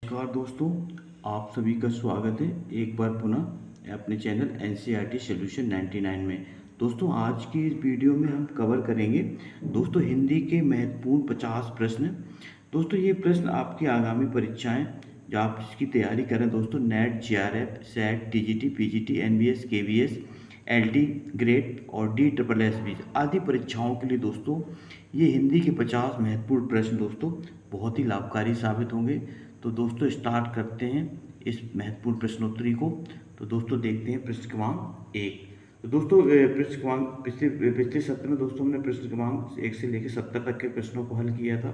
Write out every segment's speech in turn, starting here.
नमस्कार दोस्तों, आप सभी का स्वागत है एक बार पुनः अपने चैनल एनसीईआरटी सॉल्यूशन 99 में। दोस्तों आज की इस वीडियो में हम कवर करेंगे दोस्तों हिंदी के महत्वपूर्ण 50 प्रश्न। दोस्तों ये प्रश्न आपकी आगामी परीक्षाएं जो आप इसकी तैयारी करें दोस्तों net, JRF, set, TGT, PGT, NBS, KVS, LT grade और DSSB आदि परीक्षाओं के लिए दोस्तों ये हिंदी के 50 महत्वपूर्ण प्रश्न दोस्तों बहुत ही लाभकारी साबित होंगे। तो दोस्तों स्टार्ट करते हैं इस महत्वपूर्ण प्रश्नोत्तरी को। तो दोस्तों देखते हैं प्रश्न क्रमांक 1। तो दोस्तों प्रश्न क्रमांक पिछले सत्र में दोस्तों हमने प्रश्न क्रमांक 1 से लेकर 70 तक के प्रश्नों को हल किया था।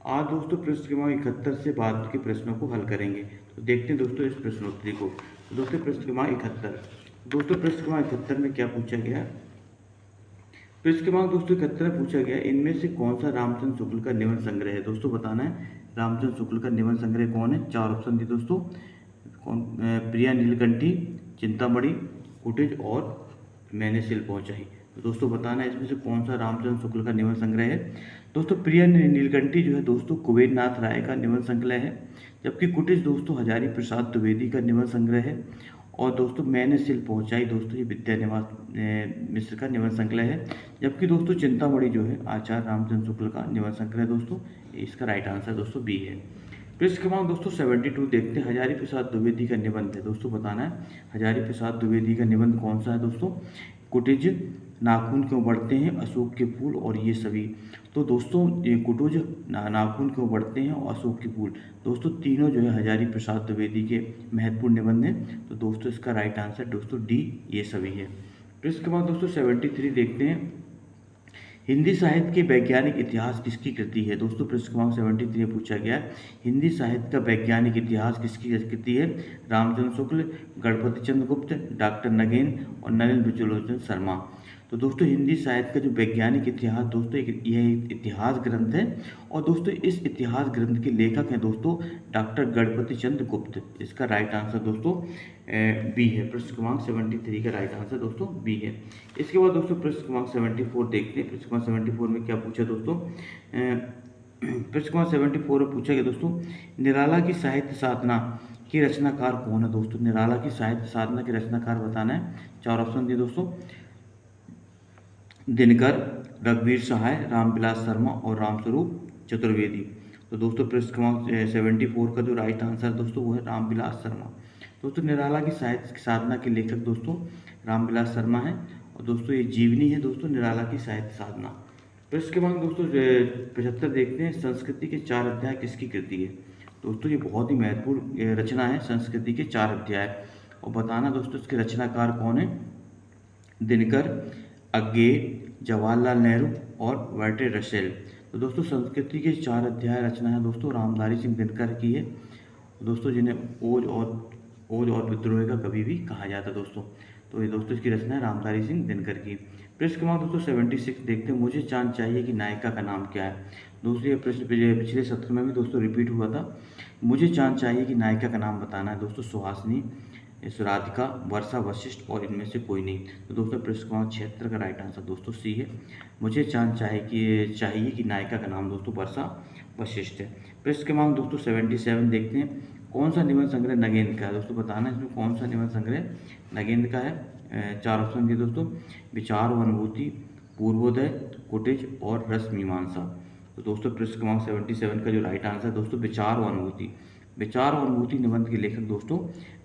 आज दोस्तों प्रश्न क्रमांक 71 से बाद के प्रश्नों को हल करेंगे। तो देखते हैं दोस्तों इस प्रश्नोत्तरी को। तो दोस्तों प्रश्न क्रमांक 71। दोस्तों प्रश्न क्रमांक 71 में क्या पूछा गया? प्रश्न क्रमांक दोस्तों 71 में पूछा गया इनमें से कौन सा रामचंद्र शुक्ल का निबंध संग्रह है। दोस्तों बताना है रामचंद्र शुक्ल का निबंध संग्रह कौन है। 4 ऑप्शन दिए दोस्तों, प्रिया नीलकंठी, चिंतामणि, कुटिज और मैंने सिल पहुंचाई। तो दोस्तों बताना है इसमें से कौन सा रामचंद्र शुक्ल का निबंध संग्रह है। दोस्तों प्रिया नीलकंठी जो है दोस्तों कुबेर नाथ राय का निबंध संग्रह है, जबकि कुटिज दोस्तों हजारी प्रसाद द्विवेदी का निबंध संग्रह है, और दोस्तों मैंने सिल पहुंचाई दोस्तों ये विद्यानिवास मिश्र का निबंध संग्रह है, जबकि दोस्तों चिंतामणि जो है आचार्य रामचंद्र शुक्ल का निबंध संग्रह दोस्तों। इसका राइट आंसर दोस्तों बी है। प्रश्न क्रमांक दोस्तों 72 देखते हैं हजारी प्रसाद द्विवेदी का निबंध है। दोस्तों बताना है हजारी प्रसाद द्विवेदी का निबंध कौन सा है दोस्तों। कुटिज, नाखून क्यों बढ़ते हैं, अशोक के फूल और ये सभी। तो दोस्तों ये कुटिज, नाखून क्यों बढ़ते हैं और अशोक के फूल दोस्तों तीनों जो है हजारी प्रसाद द्विवेदी के महत्वपूर्ण निबंध हैं। तो दोस्तों इसका राइट आंसर दोस्तों डी ये सभी है। प्रश्न क्रमांक दोस्तों 73 देखते हैं हिंदी साहित्य के वैज्ञानिक इतिहास किसकी कृति है। दोस्तों प्रश्न क्रमांक 73 में पूछा गया हिंदी साहित्य का वैज्ञानिक इतिहास किसकी कृति है। रामचंद्र शुक्ल, गणपति चंद्र गुप्त, डॉक्टर नगेन और नरेंद्र विजयलोचन शर्मा। तो दोस्तों हिंदी साहित्य का जो वैज्ञानिक इतिहास दोस्तों यह इतिहास ग्रंथ है, और दोस्तों इस इतिहास ग्रंथ के लेखक हैं दोस्तों डॉक्टर गणपति चंद्र गुप्त। इसका राइट आंसर दोस्तों बी है। प्रश्न क्रमांक 73 का राइट आंसर दोस्तों बी है। इसके बाद दोस्तों प्रश्न क्रमांक 74 देखते हैं। प्रश्न क्रमांक 74 में क्या पूछा दोस्तों। प्रश्न क्रमांक 74 में पूछा गया दोस्तों निराला की साहित्य साधना की रचनाकार कौन है। दोस्तों निराला की साहित्य साधना के रचनाकार बताना है। 4 ऑप्शन दिए दोस्तों, दिनकर, रघुवीर सहाय, रामविलास शर्मा और रामस्वरूप चतुर्वेदी। तो दोस्तों प्रश्न क्रमांक 74 का जो राइट आंसर दोस्तों वो है रामविलास शर्मा। दोस्तों निराला की साहित्य साधना के लेखक दोस्तों रामविलास शर्मा है, और दोस्तों ये जीवनी है दोस्तों निराला की साहित्य साधना। प्रश्न क्रमांक दोस्तों 75 देखते हैं संस्कृति के 4 अध्याय किसकी कृति है। दोस्तों ये बहुत ही महत्वपूर्ण रचना है संस्कृति के 4 अध्याय, और बताना दोस्तों इसके रचनाकार कौन है। दिनकर, अज्ञे, जवाहरलाल नेहरू और वर्टे रसेल। तो दोस्तों संस्कृति के 4 अध्याय रचना है दोस्तों रामधारी सिंह दिनकर की है, दोस्तों जिन्हें ओज और विद्रोह का कवि भी कहा जाता है दोस्तों। तो ये दोस्तों इसकी रचना है रामधारी सिंह दिनकर की। प्रश्न क्रमांक दोस्तों 76 देखते हैं मुझे चांद चाहिए कि नायिका का नाम क्या है। दोस्तों ये प्रश्न पिछले सत्र में भी दोस्तों रिपीट हुआ था। मुझे चांद चाहिए कि नायिका का नाम बताना है दोस्तों सुहासिनी, राधिका, वर्षा, वशिष्ठ और इनमें से कोई नहीं। तो दोस्तों प्रश्न क्रमांक 76 का राइट आंसर दोस्तों सी है। मुझे चांद चाहिए कि नायिका का नाम दोस्तों वर्षा वशिष्ठ है। प्रश्न क्रमांक दोस्तों 77 देखते हैं कौन सा निबंध संग्रह नगेंद्र का है। दोस्तों बताना इसमें कौन सा निबंध संग्रह नगेंद्र का है। 4 ऑप्शन दिए दोस्तों, विचार व अनुभूति, पूर्वोदय, कुटिज और रस मीमांसा। तो दोस्तों प्रश्न क्रमांक 77 का जो राइट आंसर दोस्तों विचार व अनुभूति। विचार और अनुभूति निबंध के लेखक दोस्तों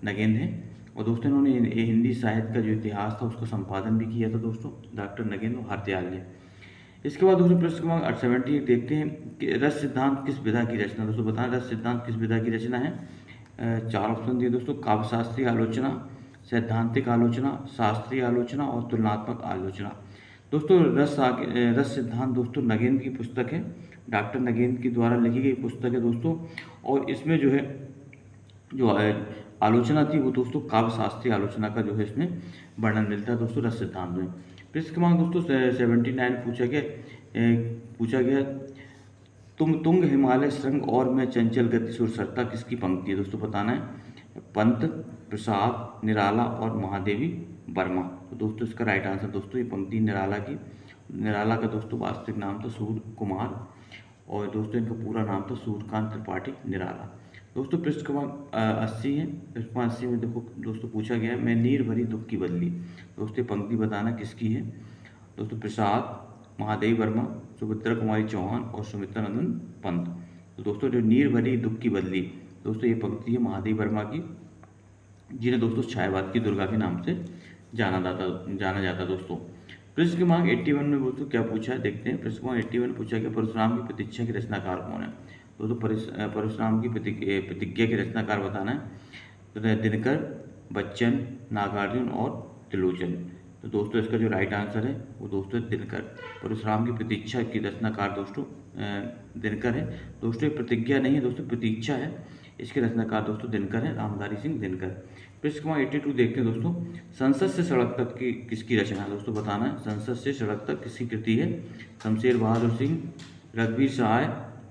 नगेंद्र हैं, और दोस्तों इन्होंने हिंदी साहित्य का जो इतिहास था उसका संपादन भी किया था दोस्तों डॉक्टर नगेंद्र हरदयाल ने। इसके बाद दोस्तों प्रश्न क्रमांक 78 देखते हैं कि रस सिद्धांत किस विधा की रचना। दोस्तों बताना रस सिद्धांत किस विधा की रचना है। 4 ऑप्शन दिए दोस्तों, काव्यशास्त्रीय आलोचना, सैद्धांतिक आलोचना, शास्त्रीय आलोचना और तुलनात्मक आलोचना। दोस्तों रस सिद्धांत दोस्तों नगेंद्र की पुस्तक है, डॉक्टर नगेंद्र के द्वारा लिखी गई पुस्तक है दोस्तों, और इसमें जो है जो आलोचना थी वो दोस्तों काव्यशास्त्रीय आलोचना का जो है इसमें वर्णन मिलता है दोस्तों रस सिद्धांत में। प्रश्न क्रमांक दोस्तों 79 पूछा गया तुंग हिमालय श्रृंग और मैं चंचल गति सुरसरता किसकी पंक्ति है। दोस्तों बताना है पंत, प्रसाद, निराला और महादेवी वर्मा। तो दोस्तों इसका राइट आंसर दोस्तों ये पंक्ति निराला का दोस्तों वास्तविक नाम था सूर्य कुमार, और दोस्तों इनका पूरा नाम था सूर्यकांत त्रिपाठी निराला। दोस्तों पृष्ठ क्रमांक 80 है। पृष्ठ क्रमांक 80 में देखो दोस्तों पूछा गया है, मैं नीर भरी दुख की बदली। दोस्तों ये पंक्ति बताना किसकी है। दोस्तों प्रसाद, महादेवी वर्मा, सुभद्रा कुमारी चौहान और सुमित्रा नंदन पंत। तो दोस्तों जो नीर भरी दुख की बदली, दोस्तों ये पंक्ति है महादेवी वर्मा की, जिन्हें दोस्तों छायावाद की दुर्गा के नाम से जाना जाता दोस्तों। पृष्ठ क्रमांक 81 में दोस्तों क्या पूछा है देखते हैं। पृष्ठ क्रमांक 81 पूछा गया परशुराम की प्रतीक्षा के रचनाकार कौन है। दोस्तों परशुराम की प्रतिज्ञा के रचनाकार बताना है। तो दिनकर, बच्चन, नागार्जुन और त्रिलोचन। तो दोस्तों इसका जो राइट आंसर है वो दोस्तों दिनकर। परशुराम की प्रतीक्षा की रचनाकार दोस्तों दिनकर है। दोस्तों ये प्रतिज्ञा नहीं है दोस्तों, प्रतीक्षा है। इसके रचनाकार दोस्तों दिनकर है, रामधारी सिंह दिनकर। पृष्ठ क्रमांक 82 देखते हैं दोस्तों। संसद से सड़क तक की किसकी रचना है दोस्तों बताना है। संसद से सड़क तक किसकी कृति है। शमशेर बहादुर सिंह, रघुवीर सहाय,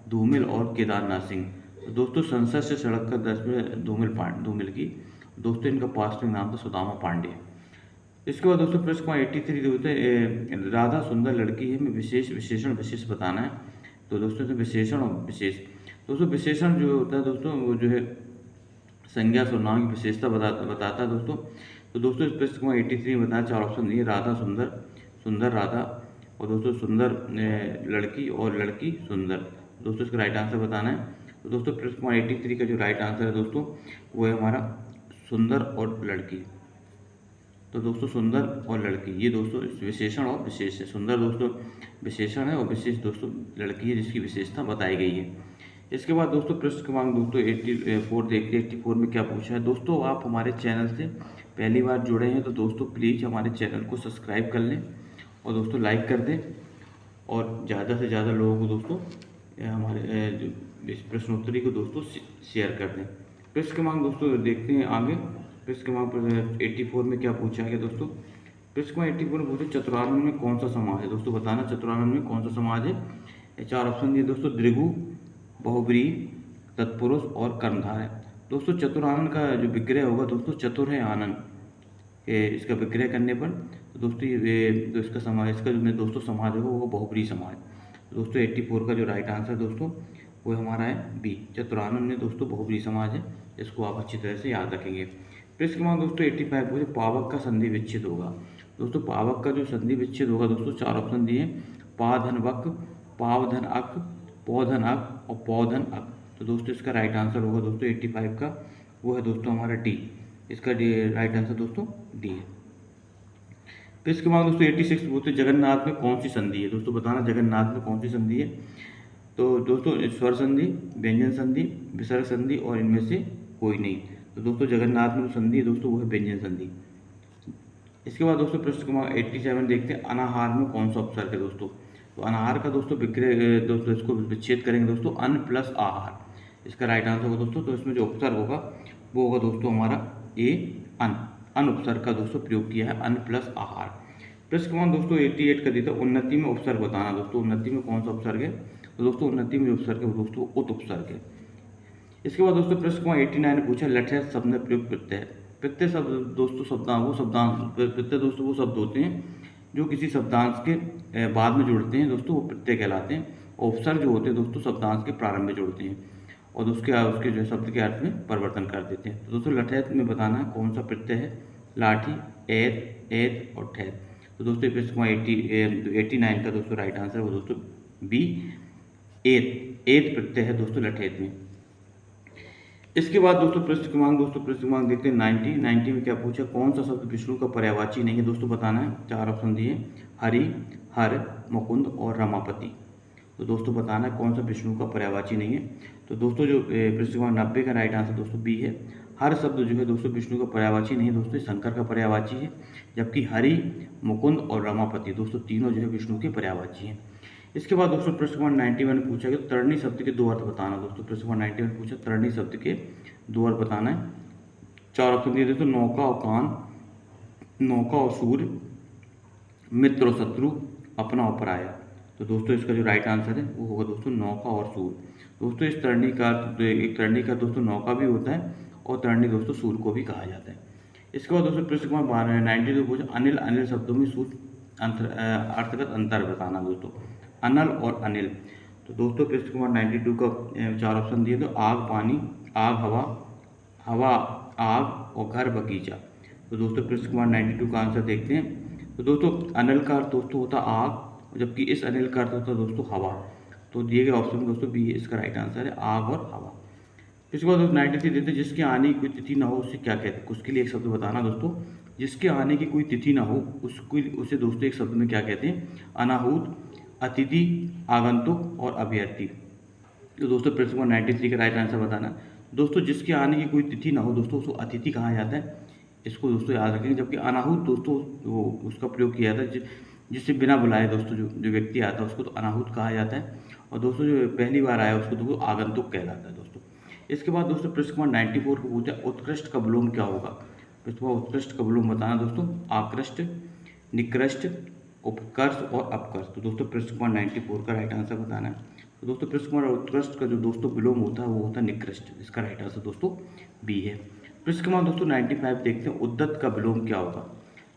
धूमिल और केदारनाथ सिंह। तो दोस्तों संसद से सड़क तक 10 में धूमिल की। दोस्तों इनका पास्टिंग नाम था सुदामा पांडे। इसके बाद दोस्तों पृष्ठ क्रमांक 83 दोस्तों राधा सुंदर लड़की है में विशेषण विशेष बताना है। तो दोस्तों इसमें विशेषण और विशेष, दोस्तों विशेषण जो होता है दोस्तों वो जो है संज्ञा सर्वनाम की विशेषता बताता है दोस्तों। तो दोस्तों इस पृष्ठ क्रमांक 83 में बताया 4 ऑप्शन दिए, राधा सुंदर, सुंदर राधा और दोस्तों सुंदर लड़की और लड़की सुंदर। दोस्तों इसका राइट आंसर बताना है। तो दोस्तों पृष्ठ क्रमांक 83 का जो राइट आंसर है दोस्तों वो है हमारा सुंदर और लड़की। तो दोस्तों सुंदर और लड़की ये दोस्तों विशेषण और विशेष है। सुंदर दोस्तों विशेषण है और विशेष दोस्तों लड़की है जिसकी विशेषता बताई गई है। इसके बाद दोस्तों पृष्ठ क्रमांक दोस्तों 84 देखते हैं। 84 में क्या पूछा है। दोस्तों आप हमारे चैनल से पहली बार जुड़े हैं तो दोस्तों प्लीज़ हमारे चैनल को सब्सक्राइब कर लें और दोस्तों लाइक कर दें और ज़्यादा से ज़्यादा लोगों को दोस्तों हमारे प्रश्नोत्तरी को दोस्तों शेयर कर दें। पृष्ठ क्रमांक दोस्तों देखते हैं आगे। पृष्ठ क्रमांक 84 में क्या पूछा गया दोस्तों। पृष्ठ क्रमांक 84 में पूछे चतुरानन में कौन सा समाज है। दोस्तों बताना चतुरानन में कौन सा समाज है। 4 ऑप्शन दिए दोस्तों, दृगु, बहुब्रीहि, तत्पुरुष और कर्मधार है। दोस्तों चतुरानन का जो विग्रह होगा दोस्तों चतुर है आनंद, इसका विग्रह करने पर तो दोस्तों ये जो इसका समाज, इसका जो दोस्तों समाज होगा वो बहुब्रीहि समाज। दोस्तों 84 का जो राइट आंसर दोस्तों वो हमारा है बी, चतुरानन में दोस्तों बहुब्रीहि समाज है। इसको आप अच्छी तरह से याद रखेंगे। पृष्ठ क्रमांक दोस्तों 85 में पावक का संधि विच्छेद होगा। दोस्तों पावक का जो संधि विच्छेद होगा दोस्तों 4 ऑप्शन दिए, पाधन वक, पावधन अक, पौधन अक और पौधन अक। तो दोस्तों इसका राइट आंसर होगा दोस्तों 85 का वो है दोस्तों हमारा डी। इसका राइट आंसर दोस्तों डी है। पृष्ठ क्रमांक दोस्तों 86 बोलते जगन्नाथ में कौन सी संधि है। दोस्तों बताना जगन्नाथ में कौन सी संधि है। तो दोस्तों स्वर संधि, व्यंजन संधि, विसर्ग संधि और इनमें से कोई नहीं। तो दोस्तों जगन्नाथ में जो संधि है दोस्तों वो है व्यंजन संधि। इसके बाद दोस्तों पृष्ठ क्रमांक 87 देखते हैं अनाहार में कौन सा उपसर्ग है दोस्तों। तो अनाहार का दोस्तों विग्रह दोस्तों इसको विच्छेद करेंगे दोस्तों अन्न प्लस आहार। इसका राइट आंसर होगा दोस्तों, तो इसमें जो उपसर्ग होगा वो होगा दोस्तों हमारा ए अन्न उपसर्ग का दोस्तों प्रयोग किया है, अन्न प्लस आहार। पृष्ठ क्रमांक दोस्तों 88 का देता है उन्नति में उपसर्ग बताना। दोस्तों उन्नति में कौन सा उपसर्ग है। तो दोस्तों उन्नति में जो उपसर्ग है वो दोस्तों उत उपसर्ग है। इसके बाद दोस्तों पृष्ठ क्रमांक 89 ने पूछा लठैत शब्द में प्रयुक्त प्रत्यय। प्रत्यय शब्द दोस्तों प्रत्यय दोस्तों वो शब्द होते हैं जो किसी शब्दांश के बाद में जुड़ते हैं दोस्तों, वो प्रत्यय कहलाते हैं। और उपसर्ग जो होते हैं दोस्तों शब्दांश के प्रारंभ में जुड़ते हैं और उसके जो शब्द के अर्थ में परिवर्तन कर देते हैं। तो दोस्तों लठैत में बताना है कौन सा प्रत्यय है। लाठी, ऐत और ठैत। तो दोस्तों पृष्ठ क्रमांक 89 का दोस्तों राइट आंसर वो दोस्तों बी, ऐत प्रत्यय है दोस्तों लठैत में। इसके बाद दोस्तों पृष्ठ क्रमांक देखते हैं 90 में क्या पूछा, कौन सा शब्द विष्णु का पर्यायवाची नहीं है। दोस्तों बताना है। 4 ऑप्शन दिए, हरि, हर, मुकुंद और रमापति। तो दोस्तों बताना है कौन सा विष्णु का पर्यायवाची नहीं है। तो दोस्तों जो पृष्ठ क्रमांक 90 का राइट आंसर दोस्तों बी है। हर शब्द जो है दोस्तों विष्णु का पर्यायवाची नहीं है दोस्तों, शंकर का पर्यायवाची है। जबकि हरि, मुकुंद और रमापति दोस्तों तीनों जो है विष्णु के पर्यायवाची हैं। इसके बाद दोस्तों पृष्ठ क्रमांक 91 में पूछा गया तरणी शब्द के 2 अर्थ बताना। दोस्तों पृष्ठ क्रमांक 91 में पूछा तरणी शब्द के 2 अर्थ बताना है। 4 ऑप्शन दिए दोस्तों, नौका और कान, नौका और सूर्य, मित्र और शत्रु, अपना और पराया। तो दोस्तों इसका जो राइट आंसर है वो होगा दोस्तों नौका और सूर्य। दोस्तों इस तरणी का एक तरणी का दोस्तों नौका भी होता है और तरणी दोस्तों सूर्य को भी कहा जाता है। इसके बाद दोस्तों पृष्ठ क्रमांक 92 पूछा अनिल शब्दों में सूत्र अर्थगत अंतर बताना। दोस्तों अनल और अनिल। तो दोस्तों पृष्ठ क्रमांक 92 का 4 ऑप्शन दिए तो आग, पानी, आग हवा, हवा आग और घर बगीचा। तो दोस्तों प्रश्न क्रमांक 92 का आंसर देखते हैं। तो दोस्तों अनिल का अर्थ दोस्तों होता आग, जबकि इस अनिल का अर्थ होता दोस्तों हवा। तो दिए गए ऑप्शन में दोस्तों बी इसका राइट आंसर है, आग और हवा। इसके बाद दोस्तों 93 देते हैं, जिसके आने की कोई तिथि ना हो उसे क्या कहते हैं। उसके लिए एक शब्द बताना दोस्तों, जिसके आने की कोई तिथि ना हो उसे दोस्तों एक शब्द में क्या कहते हैं, अनाहूत, अतिथि, आगंतुक और अभ्यर्थी। तो दोस्तों प्रश्न नंबर 93 का राइट आंसर बताना। दोस्तों जिसके आने की कोई तिथि ना हो दोस्तों उसको अतिथि कहा जाता है, इसको दोस्तों याद रखेंगे। जबकि अनाहूत दोस्तों वो उसका प्रयोग किया जाता है जिससे बिना बुलाए दोस्तों जो व्यक्ति आता है उसको तो अनाहूत कहा जाता है। और दोस्तों जो पहली बार आया उसको तो आगंतुक कहलाता है दोस्तों। इसके बाद दोस्तों प्रश्न क्रमांक 94 को पूछा उत्कृष्ट का विलोम क्या होगा। प्रश्न उत्कृष्ट का विलोम बताना दोस्तों, आकृष्ट, निकृष्ट, उपकर्ष और अपकर्ष। तो दोस्तों प्रश्न क्रमांक 94 का राइट आंसर बताना है। तो दोस्तों प्रश्न क्रमांक उत्कृष्ट का जो दोस्तों विलोम होता है वो होता है निकृष्ट, इसका राइट आंसर दोस्तों बी है। प्रश्न क्रमांक दोस्तों 95 देखते हैं, उद्दत का विलोम क्या होगा।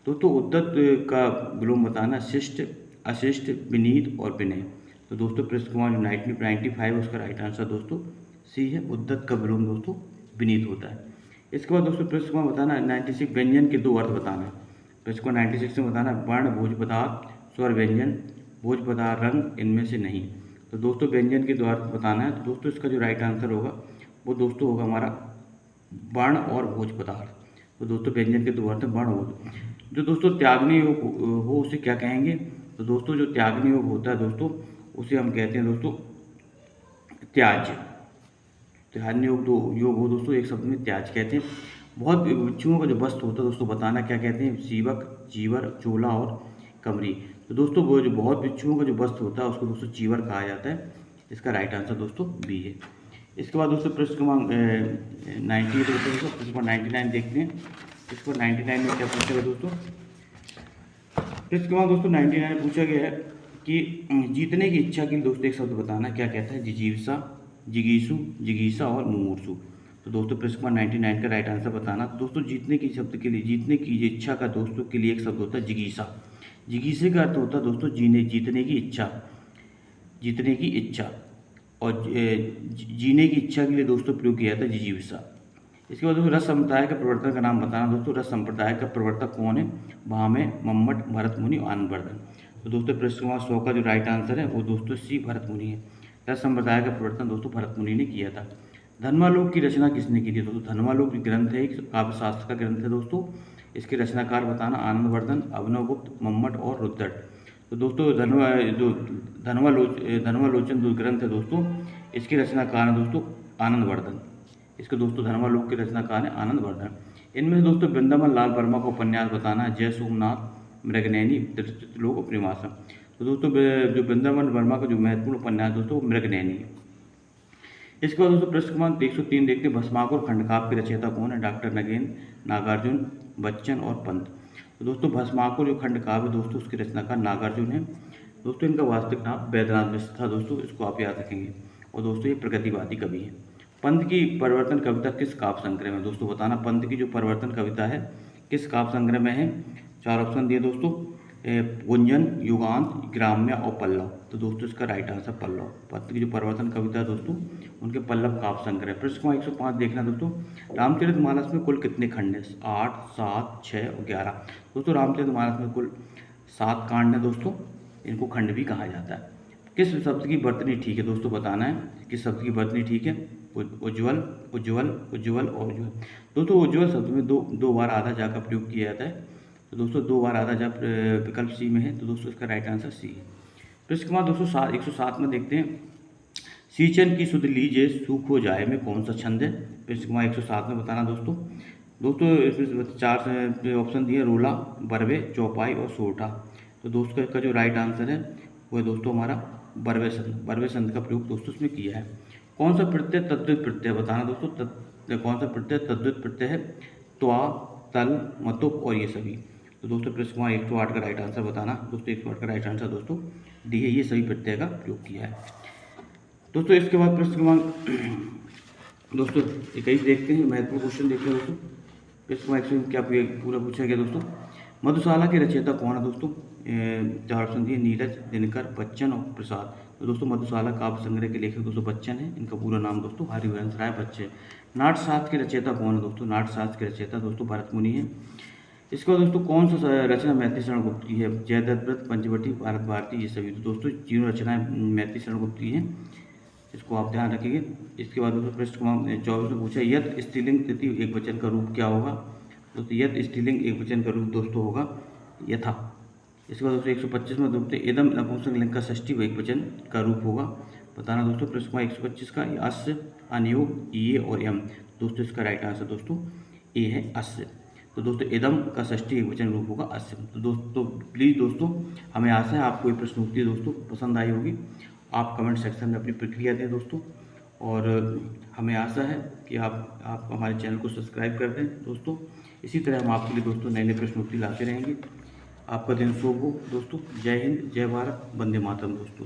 दोस्तों उद्दत का विलोम बताना शिष्ट, अशिष्ट, विनीत और विनय। तो दोस्तों प्रश्न क्रमांक 95 उसका राइट आंसर दोस्तों सी है, उद्दत का विलोम दोस्तों विनीत होता है। इसके बाद दोस्तों प्रश्न क्रमांक बताना 96 व्यंजन के दो अर्थ बताना है। प्रश्न क्रमांक 96 में बताना वर्ण भोज पदार्थ, स्वर व्यंजन, भोज पदार्थ रंग इनमें से नहीं। तो दोस्तों व्यंजन के दो अर्थ बताना है। तो दोस्तों इसका जो राइट आंसर होगा वो दोस्तों होगा हमारा वर्ण और भोज पदार्थ। तो दोस्तों व्यंजन के दो अर्थ वर्ण भोज। जो दोस्तों त्यागनी योग हो उसे क्या कहेंगे। तो दोस्तों जो त्यागनी योग होता है दोस्तों उसे हम कहते हैं दोस्तों त्याज्य। त्याज्य योग हो दोस्तों एक शब्द में त्याज कहते हैं। बहुत बिच्छुओं का जो वस्त्र होता है दोस्तों बताना क्या कहते हैं, सीवक, चीवर, चोला और कमरी। तो दोस्तों वो जो बहुत बिच्छुओं का जो वस्त्र होता है उसको दोस्तों चीवर कहा जाता है, इसका राइट आंसर दोस्तों बी है। इसके बाद दोस्तों प्रश्न क्रमांक 98 दोस्तों प्रश्न क्रमांक 99 देखते हैं। प्रश्न क्रमांक 99 में क्या पूछा गया दोस्तों। प्रश्न क्रमांक दोस्तों 99 पूछा गया है कि जीतने की इच्छा के लिए दोस्तों एक शब्द बताना, क्या कहता है, जिजीविषा, जिगीषु, जिगीषा और मुमूर्षु। तो दोस्तों प्रश्न क्रमांक 99 का राइट आंसर बताना। तो दोस्तों जीतने की शब्द के लिए, जीतने की इच्छा का दोस्तों के लिए एक शब्द होता है जिगीषा। जिगीषे का अर्थ होता है दोस्तों जीतने की इच्छा, जीतने की इच्छा। और जीने की इच्छा के लिए दोस्तों प्रयोग किया जाता है जिजीविषा। इसके बाद दोस्तों रस संप्रदाय के प्रवर्तक का नाम बताना। दोस्तों रस संप्रदाय का प्रवर्तक कौन है, भामे, मम्मट, भरत मुनि और आनंदवर्धन। तो दोस्तों प्रश्न क्रमांक 100 का जो राइट आंसर है वो दोस्तों सी भरत मुनि है। रस संप्रदाय का प्रवर्तन दोस्तों भरत मुनि ने किया था। धर्मालोक की रचना किसने की थी। दोस्तों धर्मालोक ग्रंथ है एक काव्य शास्त्र का ग्रंथ है दोस्तों, इसके रचनाकार बताना आनंदवर्धन, अभिनवगुप्त, मम्मट और रुद्रट। तो दोस्तों धर्मालोचन जो ग्रंथ है दोस्तों इसके रचनाकार हैं दोस्तों आनंदवर्धन। इसके दोस्तों धर्मालोक के रचनाकार हैं आनंदवर्धन। इनमें से दोस्तों वृंदावन लाल वर्मा का उपन्यास बताना, जय सोमनाथ, मृगनयनी, त्रिलोक और प्रेमासम। तो दोस्तों जो वृंदावन वर्मा का जो महत्वपूर्ण उपन्यास दोस्तों मृगनयनी है। इसके बाद दोस्तों प्रश्न क्रमांक 103 देखते हैं, भस्मासुर खंडकाव्य के रचयिता कौन है। डॉक्टर नगेंद्र, नागार्जुन, बच्चन और पंत। तो दोस्तों भस्मासुर जो खंडकाव्य दोस्तों उसके रचनाकार नागार्जुन है। दोस्तों इनका वास्तविक नाम वैद्यनाथ मिश्र था दोस्तों, इसको आप याद रखेंगे। और दोस्तों ये प्रगतिवादी कवि है। पंत की परिवर्तन कविता किस काव्य संग्रह में दोस्तों बताना, पंत की जो परिवर्तन कविता है किस काव्य संग्रह में है। 4 ऑप्शन दिए दोस्तों, गुंजन, युगांत, ग्राम्य और पल्लव। तो दोस्तों इसका राइट आंसर पल्लव। पंत की जो परिवर्तन कविता है दोस्तों उनके पल्लव काव्य संग्रह। प्रश्न क्रमांक 105 देखना दोस्तों, रामचरितमानस में कुल कितने खंड हैं। 8, 7, 6 और 11। दोस्तों रामचरितमानस में कुल 7 कांड है दोस्तों, इनको खंड भी कहा जाता है। किस शब्द की वर्तनी ठीक है दोस्तों बताना है, किस शब्द की वर्तनी ठीक है। उज्ज्वल, उज्ज्वल, उज्ज्वल और उज्ज्वल। दोस्तों उज्ज्वल शब्द में दो बार आधा जा का प्रयोग किया जाता है। तो दोस्तों 2 बार आधा जा विकल्प सी में है, तो दोस्तों इसका राइट आंसर सी है। प्रश्न क्रमांक दोस्तों 107 में देखते हैं, सींचन की सुध लीजिए सूख हो जाए में कौन सा छंद है। प्रश्न क्रमांक 107 में बताना दोस्तों इसमें 4 ऑप्शन दिए, रोला, बरवे, चौपाई और सोरठा। तो दोस्तों इसका जो राइट आंसर है वो है दोस्तों हमारा बरवे संध। बरवे संध का प्रयोग दोस्तों इसमें किया है। कौन सा प्रत्यय तद्धित प्रत्यय बताना दोस्तों, कौन सा प्रत्यय तद्धित प्रत्यय है। त्वा, तल, मतुप और ये सभी। तो दोस्तों प्रश्न क्रमांक 108 का राइट आंसर बताना। दोस्तों 108 का राइट आंसर दोस्तों डी है, ये सभी प्रत्यय का प्रयोग किया है दोस्तों। इसके बाद प्रश्न क्रमांक दोस्तों 21 देखते हैं, महत्वपूर्ण क्वेश्चन देखते हैं दोस्तों। प्रश्न क्रमांक 100 क्या पूरा पूछा गया दोस्तों, मधुशाला के रचयिता कौन है दोस्तों। 4 ऑप्शन दिए, नीरज, दिनकर, बच्चन और प्रसाद। तो दोस्तों मधुशाला काव्य संग्रह के लेखक दोस्तों बच्चन है। इनका पूरा नाम दोस्तों हरिवंश राय बच्चन। नाट्यशास्त्र के रचयिता कौन है दोस्तों? नाट्यशास्त्र के रचयिता दोस्तों भरत मुनि है। इसके बाद दोस्तों कौन सा रचना मैथिली शरण गुप्त की है? जयदत्त व्रत, पंचवटी, भारत भारती, ये सभी। तो दोस्तों तीनों रचनाएं मैथिली शरण गुप्त की हैं, इसको आप ध्यान रखिए। इसके बाद दोस्तों प्रश्न क्रमांक 24 में पूछा यत स्त्रीलिंग तृतीय एकवचन का रूप क्या होगा? दोस्तों यत स्त्रीलिंग एकवचन का रूप दोस्तों होगा यथा। इसके बाद दोस्तों 125 में दोस्तों इदम नपुंसकलिंग का षष्ठी एकवचन का रूप होगा, बताना दोस्तों। प्रश्न क्रमांक 125 का अस्य, अनयोग, ये और यम। दोस्तों इसका राइट आंसर दोस्तों ए है अस्य। तो दोस्तों इदम का षष्ठी एकवचन रूप होगा अस्य। तो दोस्तों प्लीज़ दोस्तों हमें आशा है आपको ये प्रश्नोत्तरी दोस्तों पसंद आई होगी। आप कमेंट सेक्शन में अपनी प्रतिक्रिया दें दोस्तों, और हमें आशा है कि आप हमारे चैनल को सब्सक्राइब कर दें दोस्तों। इसी तरह हम आपके लिए दोस्तों नए नए प्रश्नोत्तरी लाते रहेंगे। आपका दिन शुभ हो दोस्तों। जय हिंद, जय भारत, वंदे मातरम दोस्तों।